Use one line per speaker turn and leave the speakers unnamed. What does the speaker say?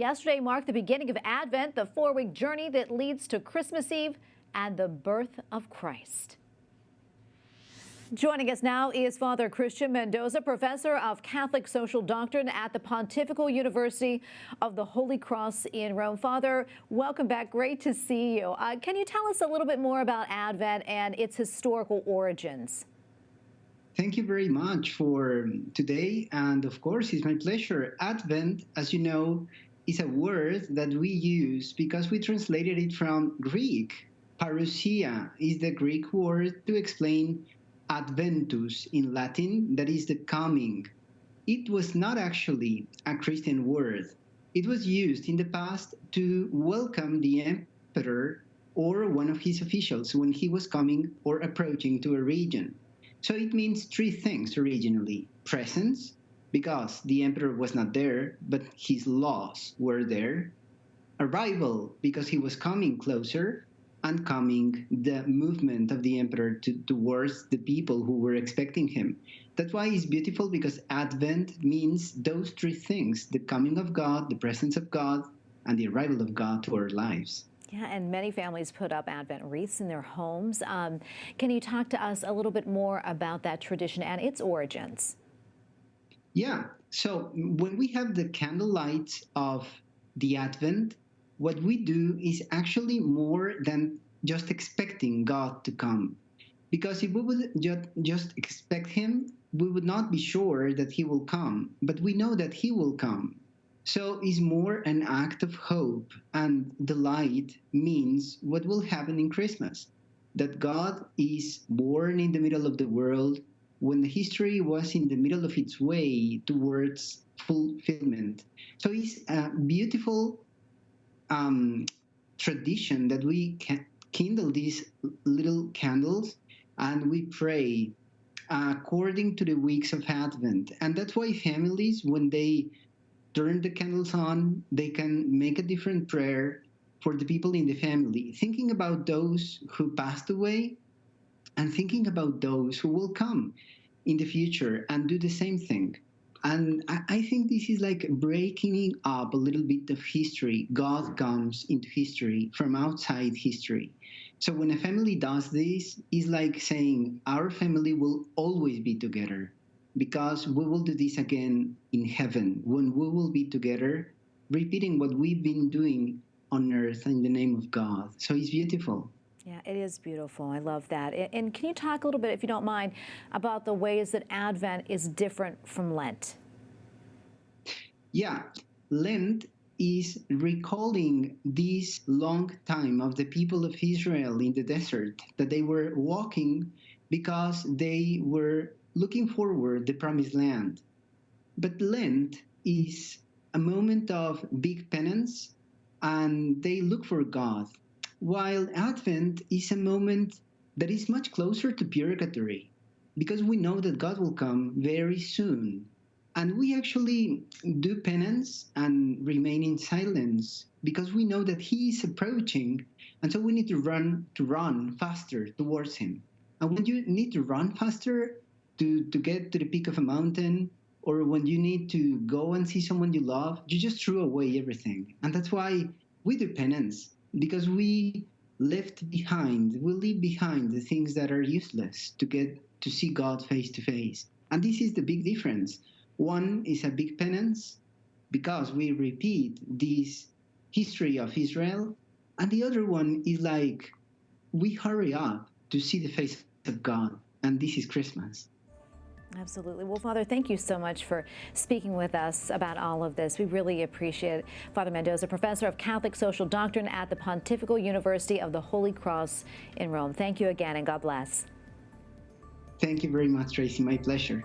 Yesterday marked the beginning of Advent, the 4-week journey that leads to Christmas Eve and the birth of Christ. Joining us now is Father Cristian Mendoza, professor of Catholic Social Doctrine at the Pontifical University of the Holy Cross in Rome. Father, welcome back. Great to see you. Can you tell us a little bit more about Advent and its historical origins?
Thank you very much for today. And of course, it's my pleasure. Advent, as you know, is a word that we use because we translated it from Greek. Parousia is the Greek word to explain Adventus in Latin, that is the coming. It was not actually a Christian word. It was used in the past to welcome the emperor or one of his officials when he was coming or approaching to a region. So it means three things originally: presence, because the emperor was not there, but his laws were there; arrival, because he was coming closer; and coming, the movement of the emperor towards the people who were expecting him. That's why it's beautiful, because Advent means those three things: the coming of God, the presence of God, and the arrival of God to our lives.
Yeah, and many families put up Advent wreaths in their homes. Can you talk to us a little bit more about that tradition and its origins?
Yeah, so when we have the candle lights of the Advent, what we do is actually more than just expecting God to come. Because if we would just expect him, we would not be sure that he will come, but we know that he will come. So it's more an act of hope, and the light means what will happen in Christmas, that God is born in the middle of the world when the history was in the middle of its way towards fulfillment. So it's a beautiful tradition that we can kindle these little candles and we pray according to the weeks of Advent. And that's why families, when they turn the candles on, they can make a different prayer for the people in the family, thinking about those who passed away and thinking about those who will come in the future and do the same thing. And I think this is like breaking up a little bit of history. God comes into history from outside history. So when a family does this, it's like saying our family will always be together, because we will do this again in heaven, when we will be together, repeating what we've been doing on earth in the name of God. So it's beautiful.
Yeah, it is beautiful. I love that. And can you talk a little bit, if you don't mind, about the ways that Advent is different from Lent?
Yeah, Lent is recalling this long time of the people of Israel in the desert, that they were walking because they were looking forward the promised land. But Lent is a moment of big penance, and they look for God, while Advent is a moment that is much closer to purgatory, because we know that God will come very soon. And we actually do penance and remain in silence because we know that he is approaching, and so we need to run faster towards him. And when you need to run faster to get to the peak of a mountain, or when you need to go and see someone you love, you just throw away everything. And that's why we do penance, because we leave behind the things that are useless to get to see God face to face. And this is the big difference. One is a big penance because we repeat this history of Israel, and the other one is like we hurry up to see the face of God, and this is Christmas.
Absolutely. Well, Father, thank you so much for speaking with us about all of this. We really appreciate it. Father Mendoza, professor of Catholic Social Doctrine at the Pontifical University of the Holy Cross in Rome. Thank you again, and God bless.
Thank you very much, Tracy. My pleasure.